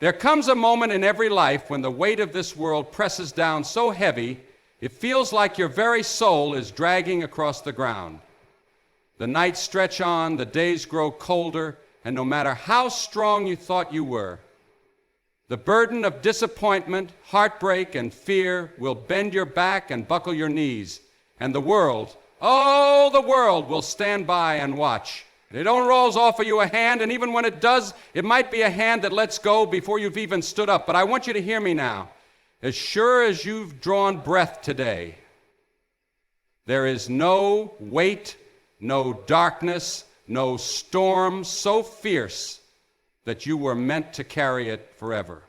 There comes a moment in every life when the weight of this world presses down so heavy, it feels like your very soul is dragging across the ground. The nights stretch on, the days grow colder, and no matter how strong you thought you were, the burden of disappointment, heartbreak, and fear will bend your back and buckle your knees, and the world, oh, the world will stand by and watch. It don't always offer you a hand, and even when it does, it might be a hand that lets go before you've even stood up. But I want you to hear me now. As sure as you've drawn breath today, there is no weight, no darkness, no storm so fierce that you were meant to carry it forever.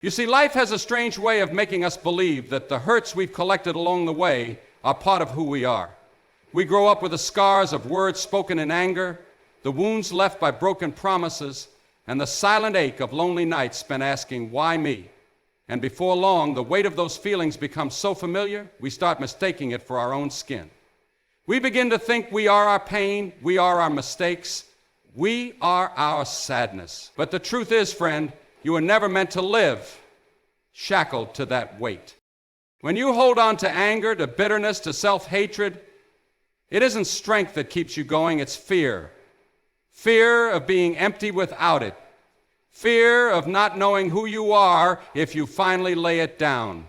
You see, life has a strange way of making us believe that the hurts we've collected along the way are part of who we are. We grow up with the scars of words spoken in anger, the wounds left by broken promises, and the silent ache of lonely nights spent asking, why me? And before long, the weight of those feelings becomes so familiar, we start mistaking it for our own skin. We begin to think we are our pain, we are our mistakes, we are our sadness. But the truth is, friend, you were never meant to live shackled to that weight. When you hold on to anger, to bitterness, to self-hatred, it isn't strength that keeps you going, it's fear. Fear of being empty without it. Fear of not knowing who you are if you finally lay it down.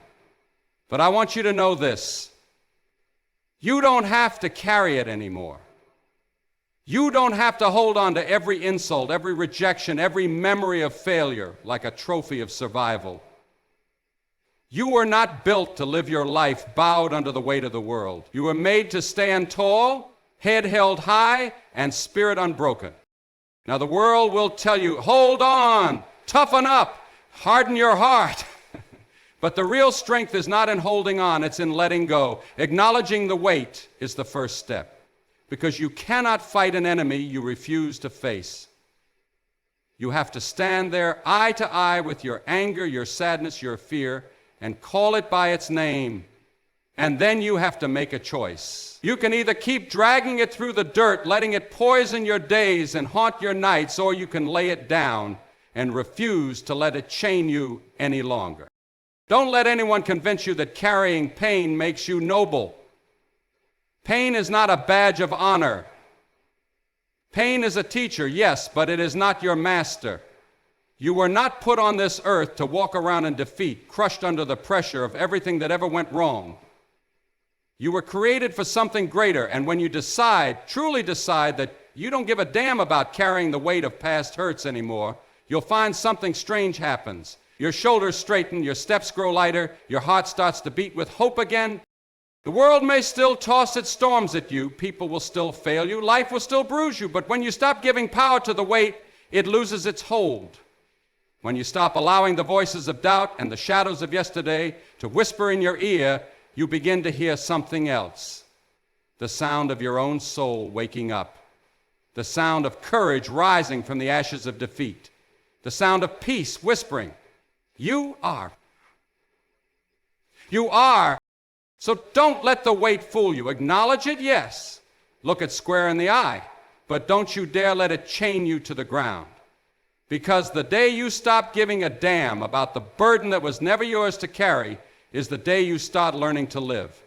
But I want you to know this. You don't have to carry it anymore. You don't have to hold on to every insult, every rejection, every memory of failure like a trophy of survival. You were not built to live your life bowed under the weight of the world. You were made to stand tall, head held high, and spirit unbroken. Now the world will tell you, hold on, toughen up, harden your heart. But the real strength is not in holding on, it's in letting go. Acknowledging the weight is the first step, because you cannot fight an enemy you refuse to face. You have to stand there eye to eye with your anger, your sadness, your fear, and call it by its name. And then you have to make a choice. You can either keep dragging it through the dirt, letting it poison your days and haunt your nights, or you can lay it down and refuse to let it chain you any longer. Don't let anyone convince you that carrying pain makes you noble. Pain is not a badge of honor. Pain is a teacher, yes, but it is not your master. You were not put on this earth to walk around in defeat, crushed under the pressure of everything that ever went wrong. You were created for something greater, and when you truly decide that you don't give a damn about carrying the weight of past hurts anymore, you'll find something strange happens. Your shoulders straighten, your steps grow lighter, your heart starts to beat with hope again. The world may still toss its storms at you, people will still fail you, life will still bruise you, but when you stop giving power to the weight, it loses its hold. When you stop allowing the voices of doubt and the shadows of yesterday to whisper in your ear, you begin to hear something else. The sound of your own soul waking up. The sound of courage rising from the ashes of defeat. The sound of peace whispering, you are. You are. So don't let the weight fool you. Acknowledge it, yes. Look it square in the eye. But don't you dare let it chain you to the ground. Because the day you stop giving a damn about the burden that was never yours to carry is the day you start learning to live.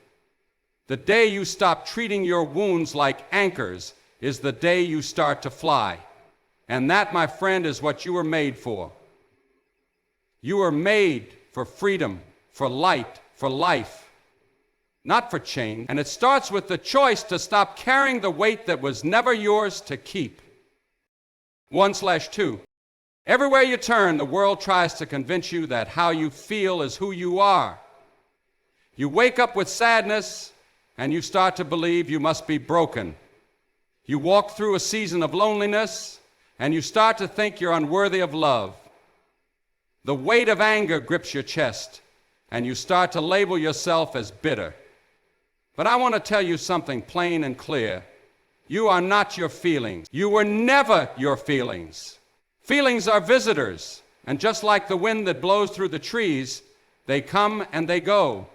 The day you stop treating your wounds like anchors is the day you start to fly. And that, my friend, is what you were made for. You were made for freedom, for light, for life, not for change. And it starts with the choice to stop carrying the weight that was never yours to keep. 1/2. Everywhere you turn, the world tries to convince you that how you feel is who you are. You wake up with sadness, and you start to believe you must be broken. You walk through a season of loneliness, and you start to think you're unworthy of love. The weight of anger grips your chest, and you start to label yourself as bitter. But I want to tell you something plain and clear. You are not your feelings. You were never your feelings. Feelings are visitors, and just like the wind that blows through the trees, they come and they go.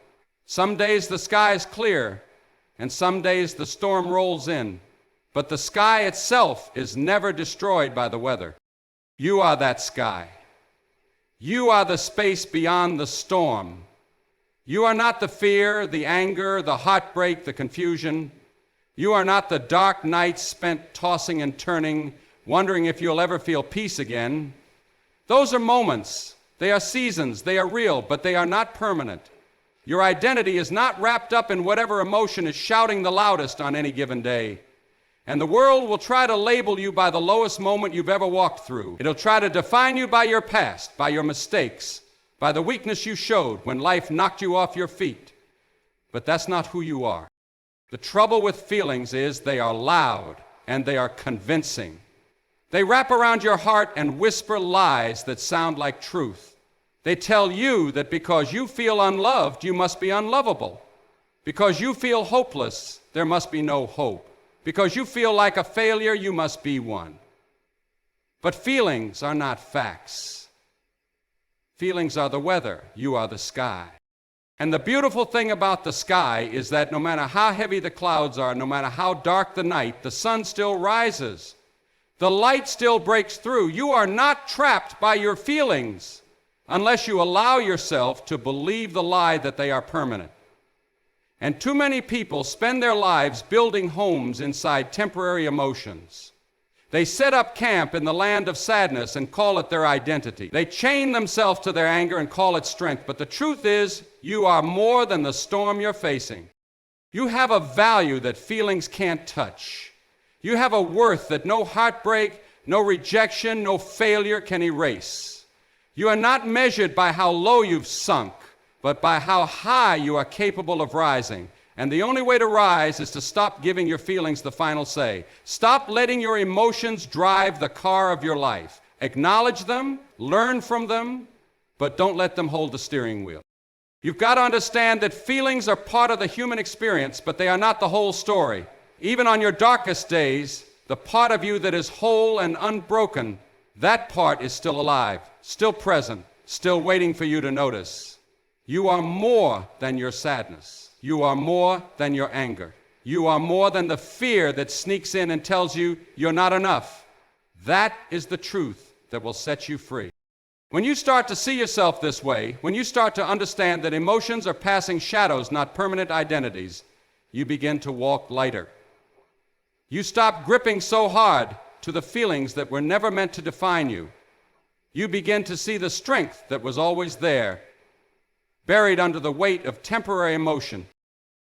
Some days the sky is clear, and some days the storm rolls in. But the sky itself is never destroyed by the weather. You are that sky. You are the space beyond the storm. You are not the fear, the anger, the heartbreak, the confusion. You are not the dark nights spent tossing and turning, wondering if you'll ever feel peace again. Those are moments. They are seasons. They are real, but they are not permanent. Your identity is not wrapped up in whatever emotion is shouting the loudest on any given day. And the world will try to label you by the lowest moment you've ever walked through. It'll try to define you by your past, by your mistakes, by the weakness you showed when life knocked you off your feet. But that's not who you are. The trouble with feelings is they are loud and they are convincing. They wrap around your heart and whisper lies that sound like truth. They tell you that because you feel unloved, you must be unlovable. Because you feel hopeless, there must be no hope. Because you feel like a failure, you must be one. But feelings are not facts. Feelings are the weather. You are the sky. And the beautiful thing about the sky is that no matter how heavy the clouds are, no matter how dark the night, the sun still rises. The light still breaks through. You are not trapped by your feelings unless you allow yourself to believe the lie that they are permanent. And too many people spend their lives building homes inside temporary emotions. They set up camp in the land of sadness and call it their identity. They chain themselves to their anger and call it strength. But the truth is, you are more than the storm you're facing. You have a value that feelings can't touch. You have a worth that no heartbreak, no rejection, no failure can erase. You are not measured by how low you've sunk, but by how high you are capable of rising. And the only way to rise is to stop giving your feelings the final say. Stop letting your emotions drive the car of your life. Acknowledge them, learn from them, but don't let them hold the steering wheel. You've got to understand that feelings are part of the human experience, but they are not the whole story. Even on your darkest days, the part of you that is whole and unbroken, that part is still alive, still present, still waiting for you to notice. You are more than your sadness. You are more than your anger. You are more than the fear that sneaks in and tells you you're not enough. That is the truth that will set you free. When you start to see yourself this way, when you start to understand that emotions are passing shadows, not permanent identities, you begin to walk lighter. You stop gripping so hard to the feelings that were never meant to define you. You begin to see the strength that was always there, buried under the weight of temporary emotion.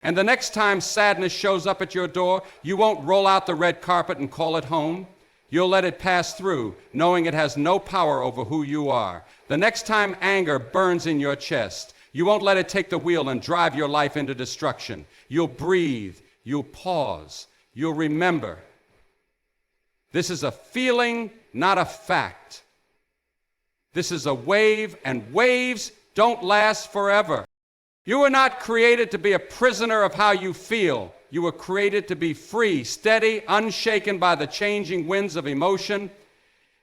And the next time sadness shows up at your door, you won't roll out the red carpet and call it home. You'll let it pass through, knowing it has no power over who you are. The next time anger burns in your chest, you won't let it take the wheel and drive your life into destruction. You'll breathe, you'll pause, you'll remember. This is a feeling, not a fact. This is a wave, and waves don't last forever. You were not created to be a prisoner of how you feel. You were created to be free, steady, unshaken by the changing winds of emotion.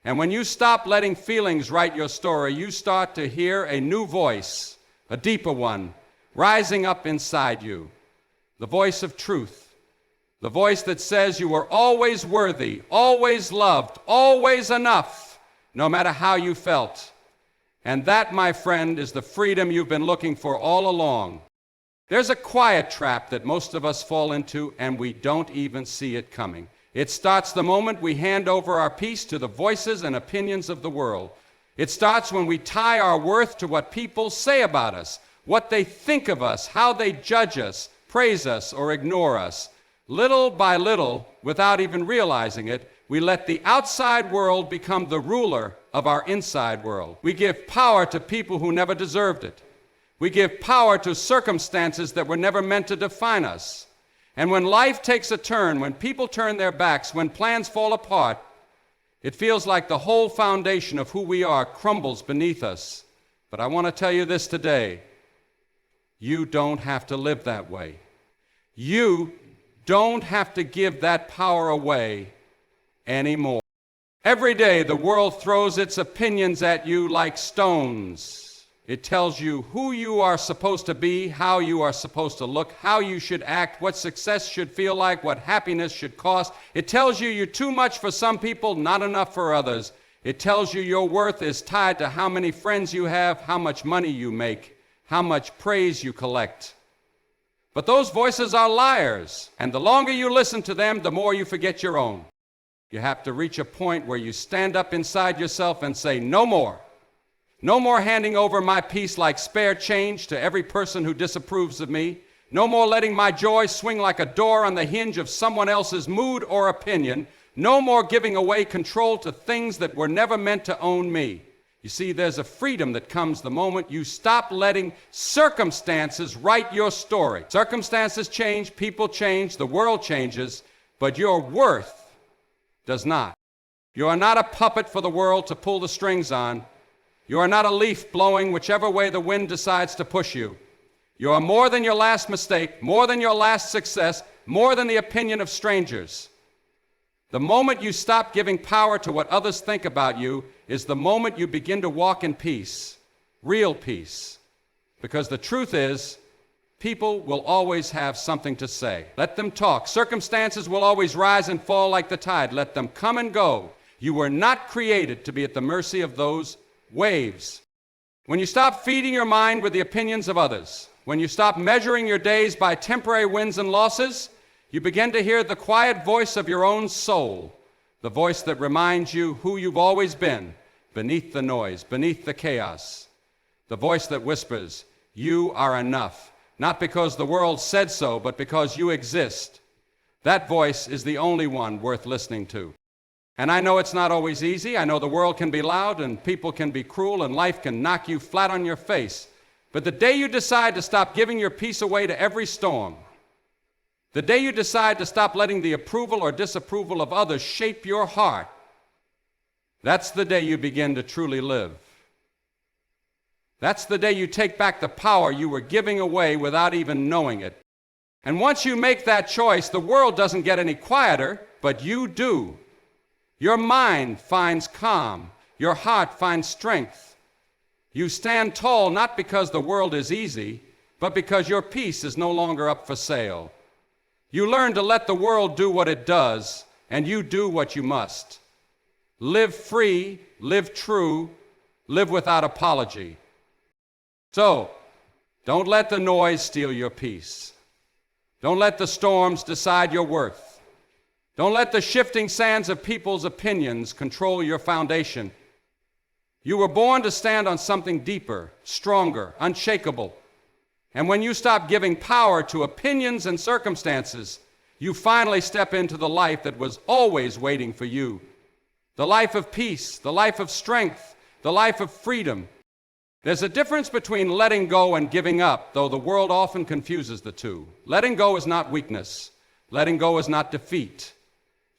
And when you stop letting feelings write your story, you start to hear a new voice, a deeper one, rising up inside you. The voice of truth. The voice that says you were always worthy, always loved, always enough, no matter how you felt. And that, my friend, is the freedom you've been looking for all along. There's a quiet trap that most of us fall into, and we don't even see it coming. It starts the moment we hand over our peace to the voices and opinions of the world. It starts when we tie our worth to what people say about us, what they think of us, how they judge us, praise us, or ignore us. Little by little, without even realizing it, we let the outside world become the ruler of our inside world. We give power to people who never deserved it. We give power to circumstances that were never meant to define us. And when life takes a turn, when people turn their backs, when plans fall apart, it feels like the whole foundation of who we are crumbles beneath us. But I want to tell you this today. You don't have to live that way. You don't have to give that power away anymore. Every day the world throws its opinions at you like stones. It tells you who you are supposed to be, how you are supposed to look, how you should act, what success should feel like, what happiness should cost. It tells you you're too much for some people, not enough for others. It tells you your worth is tied to how many friends you have, how much money you make, how much praise you collect. But those voices are liars, and the longer you listen to them, the more you forget your own. You have to reach a point where you stand up inside yourself and say, no more. No more handing over my peace like spare change to every person who disapproves of me. No more letting my joy swing like a door on the hinge of someone else's mood or opinion. No more giving away control to things that were never meant to own me. You see, there's a freedom that comes the moment you stop letting circumstances write your story. Circumstances change, people change, the world changes, but your worth does not. You are not a puppet for the world to pull the strings on. You are not a leaf blowing whichever way the wind decides to push you. You are more than your last mistake, more than your last success, more than the opinion of strangers. The moment you stop giving power to what others think about you is the moment you begin to walk in peace, real peace. Because the truth is, people will always have something to say. Let them talk. Circumstances will always rise and fall like the tide. Let them come and go. You were not created to be at the mercy of those waves. When you stop feeding your mind with the opinions of others, when you stop measuring your days by temporary wins and losses, you begin to hear the quiet voice of your own soul, the voice that reminds you who you've always been, beneath the noise, beneath the chaos. The voice that whispers, you are enough, not because the world said so, but because you exist. That voice is the only one worth listening to. And I know it's not always easy. I know the world can be loud and people can be cruel and life can knock you flat on your face. But the day you decide to stop giving your peace away to every storm, the day you decide to stop letting the approval or disapproval of others shape your heart, that's the day you begin to truly live. That's the day you take back the power you were giving away without even knowing it. And once you make that choice, the world doesn't get any quieter, but you do. Your mind finds calm. Your heart finds strength. You stand tall not because the world is easy, but because your peace is no longer up for sale. You learn to let the world do what it does, and you do what you must. Live free, live true, live without apology. So, don't let the noise steal your peace. Don't let the storms decide your worth. Don't let the shifting sands of people's opinions control your foundation. You were born to stand on something deeper, stronger, unshakable. And when you stop giving power to opinions and circumstances, you finally step into the life that was always waiting for you. The life of peace, the life of strength, the life of freedom. There's a difference between letting go and giving up, though the world often confuses the two. Letting go is not weakness. Letting go is not defeat.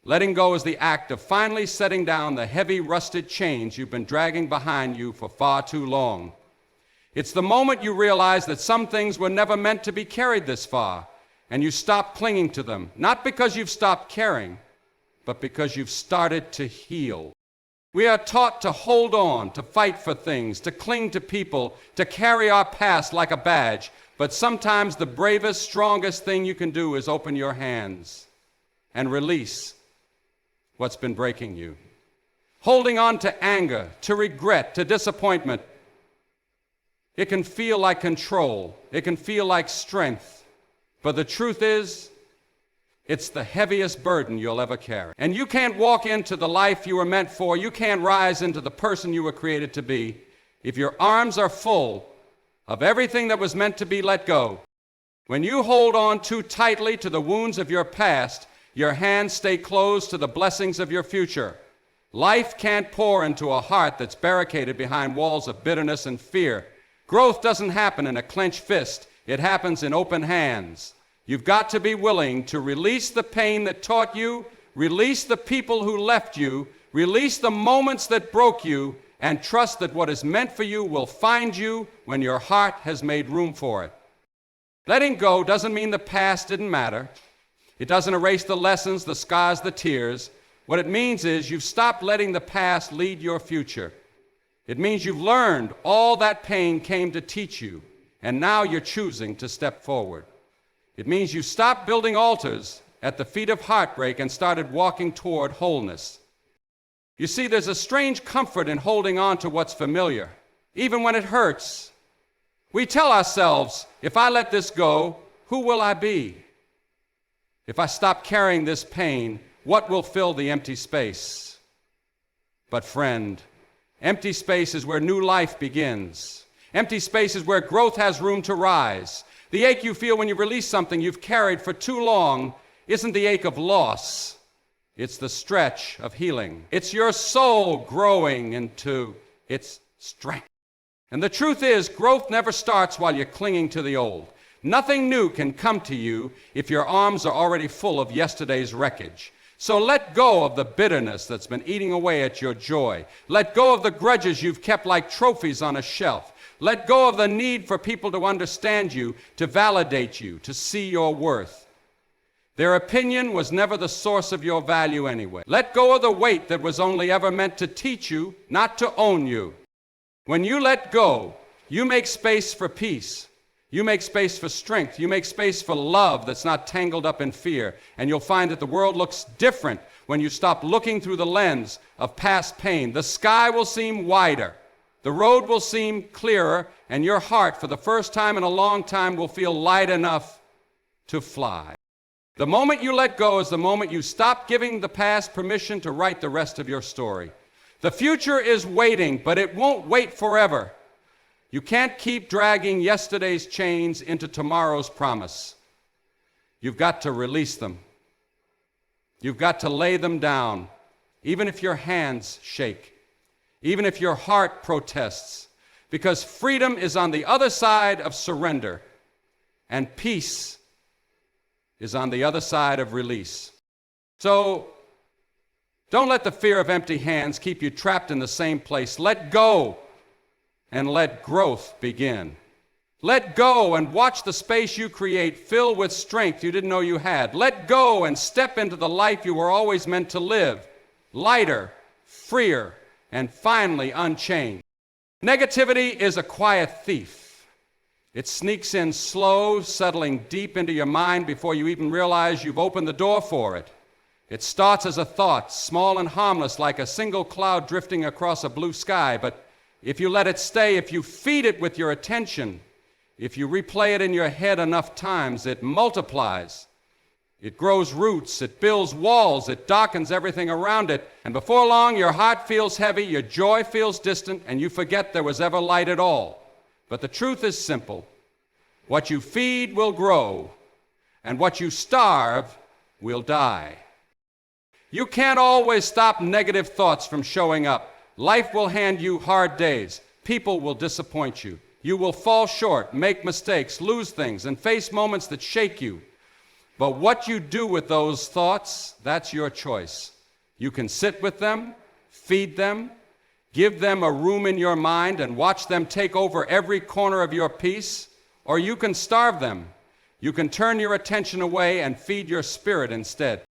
Letting go is the act of finally setting down the heavy, rusted chains you've been dragging behind you for far too long. It's the moment you realize that some things were never meant to be carried this far, and you stop clinging to them, not because you've stopped caring, but because you've started to heal. We are taught to hold on, to fight for things, to cling to people, to carry our past like a badge, but sometimes the bravest, strongest thing you can do is open your hands and release what's been breaking you. Holding on to anger, to regret, to disappointment, it can feel like control. It can feel like strength. But the truth is, it's the heaviest burden you'll ever carry. And you can't walk into the life you were meant for. You can't rise into the person you were created to be if your arms are full of everything that was meant to be let go. When you hold on too tightly to the wounds of your past, your hands stay closed to the blessings of your future. Life can't pour into a heart that's barricaded behind walls of bitterness and fear. Growth doesn't happen in a clenched fist. It happens in open hands. You've got to be willing to release the pain that taught you, release the people who left you, release the moments that broke you, and trust that what is meant for you will find you when your heart has made room for it. Letting go doesn't mean the past didn't matter. It doesn't erase the lessons, the scars, the tears. What it means is you've stopped letting the past lead your future. It means you've learned all that pain came to teach you, and now you're choosing to step forward. It means you stopped building altars at the feet of heartbreak and started walking toward wholeness. You see, there's a strange comfort in holding on to what's familiar, even when it hurts. We tell ourselves, if I let this go, who will I be? If I stop carrying this pain, what will fill the empty space? But friend, empty space is where new life begins. Empty space is where growth has room to rise. The ache you feel when you release something you've carried for too long isn't the ache of loss. It's the stretch of healing. It's your soul growing into its strength. And the truth is, growth never starts while you're clinging to the old. Nothing new can come to you if your arms are already full of yesterday's wreckage. So let go of the bitterness that's been eating away at your joy. Let go of the grudges you've kept like trophies on a shelf. Let go of the need for people to understand you, to validate you, to see your worth. Their opinion was never the source of your value anyway. Let go of the weight that was only ever meant to teach you, not to own you. When you let go, you make space for peace. You make space for strength. You make space for love that's not tangled up in fear. And you'll find that the world looks different when you stop looking through the lens of past pain. The sky will seem wider. The road will seem clearer. And your heart, for the first time in a long time, will feel light enough to fly. The moment you let go is the moment you stop giving the past permission to write the rest of your story. The future is waiting, but it won't wait forever. You can't keep dragging yesterday's chains into tomorrow's promise. You've got to release them. You've got to lay them down, even if your hands shake, even if your heart protests, because freedom is on the other side of surrender, and peace is on the other side of release. So, don't let the fear of empty hands keep you trapped in the same place. Let go and let growth begin. Let go and watch the space you create fill with strength you didn't know you had. Let go and step into the life you were always meant to live, lighter, freer, and finally unchained. Negativity is a quiet thief. It sneaks in slow, settling deep into your mind before you even realize you've opened the door for it. It starts as a thought, small and harmless, like a single cloud drifting across a blue sky. But if you let it stay, if you feed it with your attention, if you replay it in your head enough times, it multiplies. It grows roots, it builds walls, it darkens everything around it. And before long, your heart feels heavy, your joy feels distant, and you forget there was ever light at all. But the truth is simple. What you feed will grow, and what you starve will die. You can't always stop negative thoughts from showing up. Life will hand you hard days. People will disappoint you. You will fall short, make mistakes, lose things, and face moments that shake you. But what you do with those thoughts, that's your choice. You can sit with them, feed them, give them a room in your mind and watch them take over every corner of your peace, or you can starve them. You can turn your attention away and feed your spirit instead.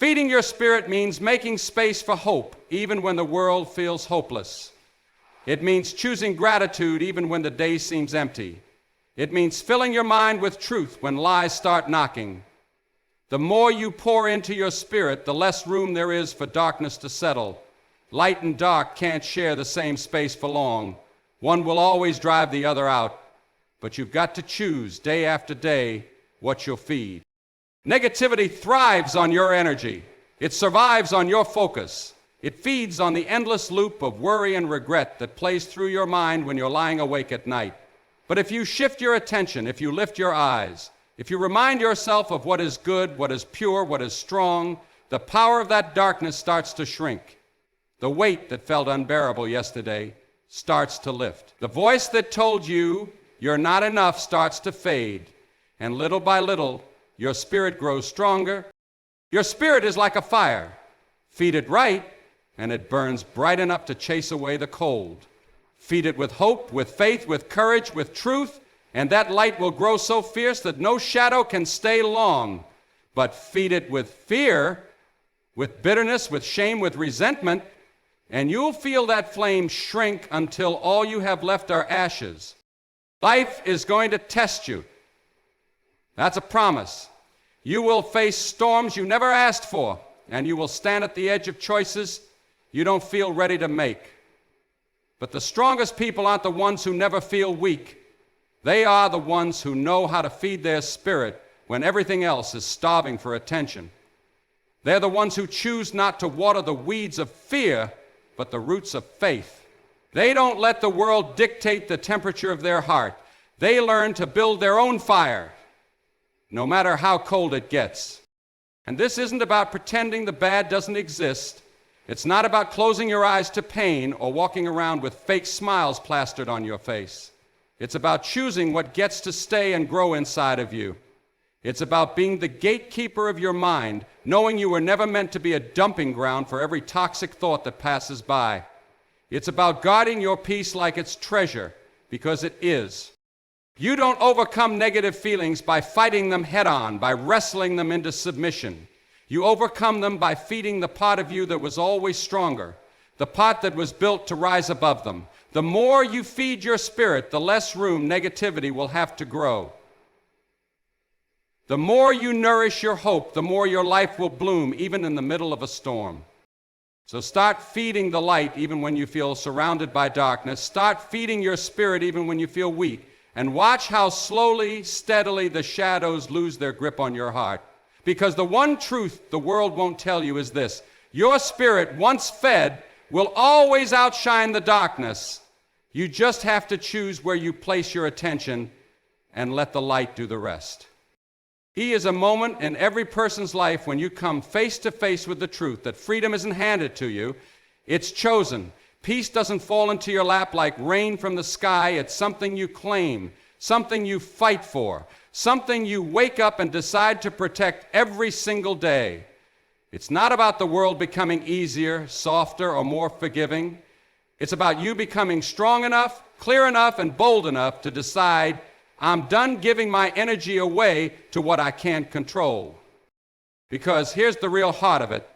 Feeding your spirit means making space for hope, even when the world feels hopeless. It means choosing gratitude even when the day seems empty. It means filling your mind with truth when lies start knocking. The more you pour into your spirit, the less room there is for darkness to settle. Light and dark can't share the same space for long. One will always drive the other out. But you've got to choose day after day what you'll feed. Negativity thrives on your energy. It survives on your focus. It feeds on the endless loop of worry and regret that plays through your mind when you're lying awake at night. But if you shift your attention, if you lift your eyes, if you remind yourself of what is good, what is pure, what is strong, the power of that darkness starts to shrink. The weight that felt unbearable yesterday starts to lift. The voice that told you you're not enough starts to fade. And little by little, your spirit grows stronger. Your spirit is like a fire. Feed it right, and it burns bright enough to chase away the cold. Feed it with hope, with faith, with courage, with truth, and that light will grow so fierce that no shadow can stay long. But feed it with fear, with bitterness, with shame, with resentment, and you'll feel that flame shrink until all you have left are ashes. Life is going to test you. That's a promise. You will face storms you never asked for, and you will stand at the edge of choices you don't feel ready to make. But the strongest people aren't the ones who never feel weak. They are the ones who know how to feed their spirit when everything else is starving for attention. They're the ones who choose not to water the weeds of fear, but the roots of faith. They don't let the world dictate the temperature of their heart. They learn to build their own fire, no matter how cold it gets. And this isn't about pretending the bad doesn't exist. It's not about closing your eyes to pain or walking around with fake smiles plastered on your face. It's about choosing what gets to stay and grow inside of you. It's about being the gatekeeper of your mind, knowing you were never meant to be a dumping ground for every toxic thought that passes by. It's about guarding your peace like it's treasure, because it is. You don't overcome negative feelings by fighting them head-on, by wrestling them into submission. You overcome them by feeding the part of you that was always stronger, the part that was built to rise above them. The more you feed your spirit, the less room negativity will have to grow. The more you nourish your hope, the more your life will bloom, even in the middle of a storm. So start feeding the light even when you feel surrounded by darkness. Start feeding your spirit even when you feel weak. And watch how slowly, steadily the shadows lose their grip on your heart. Because the one truth the world won't tell you is this: your spirit, once fed, will always outshine the darkness. You just have to choose where you place your attention and let the light do the rest. He is a moment in every person's life when you come face to face with the truth that freedom isn't handed to you, it's chosen. Peace doesn't fall into your lap like rain from the sky. It's something you claim, something you fight for, something you wake up and decide to protect every single day. It's not about the world becoming easier, softer, or more forgiving. It's about you becoming strong enough, clear enough, and bold enough to decide, I'm done giving my energy away to what I can't control. Because here's the real heart of it.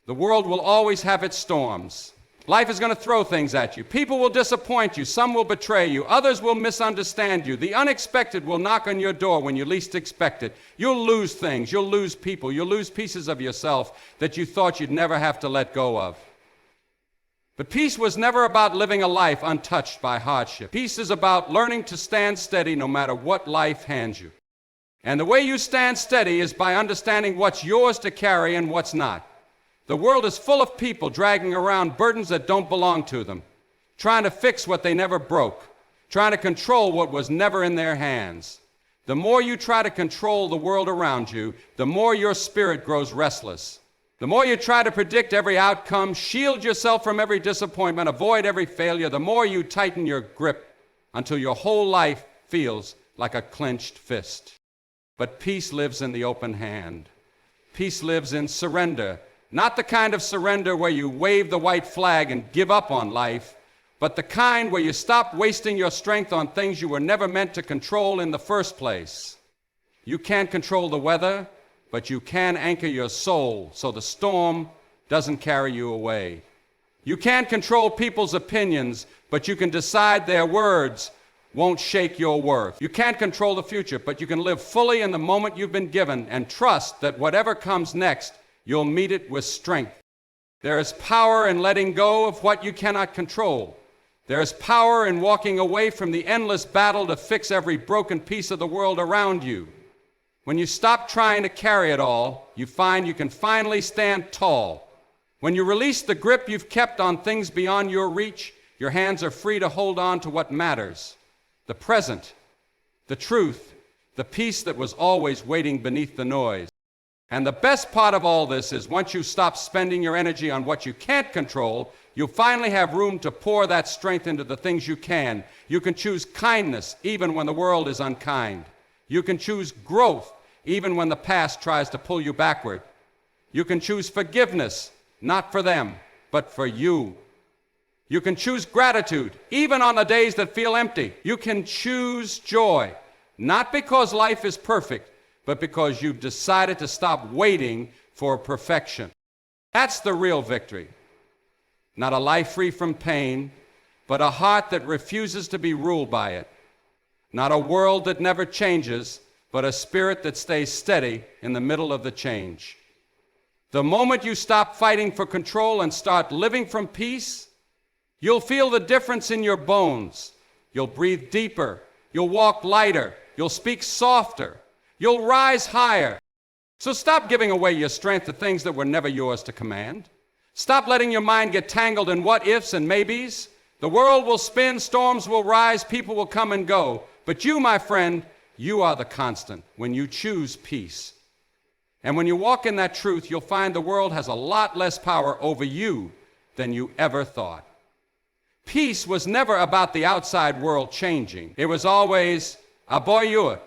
The world will always have its storms. Life is going to throw things at you. People will disappoint you. Some will betray you. Others will misunderstand you. The unexpected will knock on your door when you least expect it. You'll lose things. You'll lose people. You'll lose pieces of yourself that you thought you'd never have to let go of. But peace was never about living a life untouched by hardship. Peace is about learning to stand steady no matter what life hands you. And the way you stand steady is by understanding what's yours to carry and what's not. The world is full of people dragging around burdens that don't belong to them, trying to fix what they never broke, trying to control what was never in their hands. The more you try to control the world around you, the more your spirit grows restless. The more you try to predict every outcome, shield yourself from every disappointment, avoid every failure, the more you tighten your grip until your whole life feels like a clenched fist. But peace lives in the open hand. Peace lives in surrender. Not the kind of surrender where you wave the white flag and give up on life, but the kind where you stop wasting your strength on things you were never meant to control in the first place. You can't control the weather, but you can anchor your soul so the storm doesn't carry you away. You can't control people's opinions, but you can decide their words won't shake your worth. You can't control the future, but you can live fully in the moment you've been given and trust that whatever comes next, you'll meet it with strength. There is power in letting go of what you cannot control. There is power in walking away from the endless battle to fix every broken piece of the world around you. When you stop trying to carry it all, you find you can finally stand tall. When you release the grip you've kept on things beyond your reach, your hands are free to hold on to what matters. The present, the truth, the peace that was always waiting beneath the noise. And the best part of all this is once you stop spending your energy on what you can't control, you'll finally have room to pour that strength into the things you can. You can choose kindness even when the world is unkind. You can choose growth even when the past tries to pull you backward. You can choose forgiveness, not for them, but for you. You can choose gratitude even on the days that feel empty. You can choose joy, not because life is perfect, but because you've decided to stop waiting for perfection. That's the real victory. Not a life free from pain, but a heart that refuses to be ruled by it. Not a world that never changes, but a spirit that stays steady in the middle of the change. The moment you stop fighting for control and start living from peace, you'll feel the difference in your bones. You'll breathe deeper. You'll walk lighter. You'll speak softer. You'll rise higher. So stop giving away your strength to things that were never yours to command. Stop letting your mind get tangled in what-ifs and maybes. The world will spin, storms will rise, people will come and go. But you, my friend, you are the constant when you choose peace. And when you walk in that truth, you'll find the world has a lot less power over you than you ever thought. Peace was never about the outside world changing. It was always, aboyur,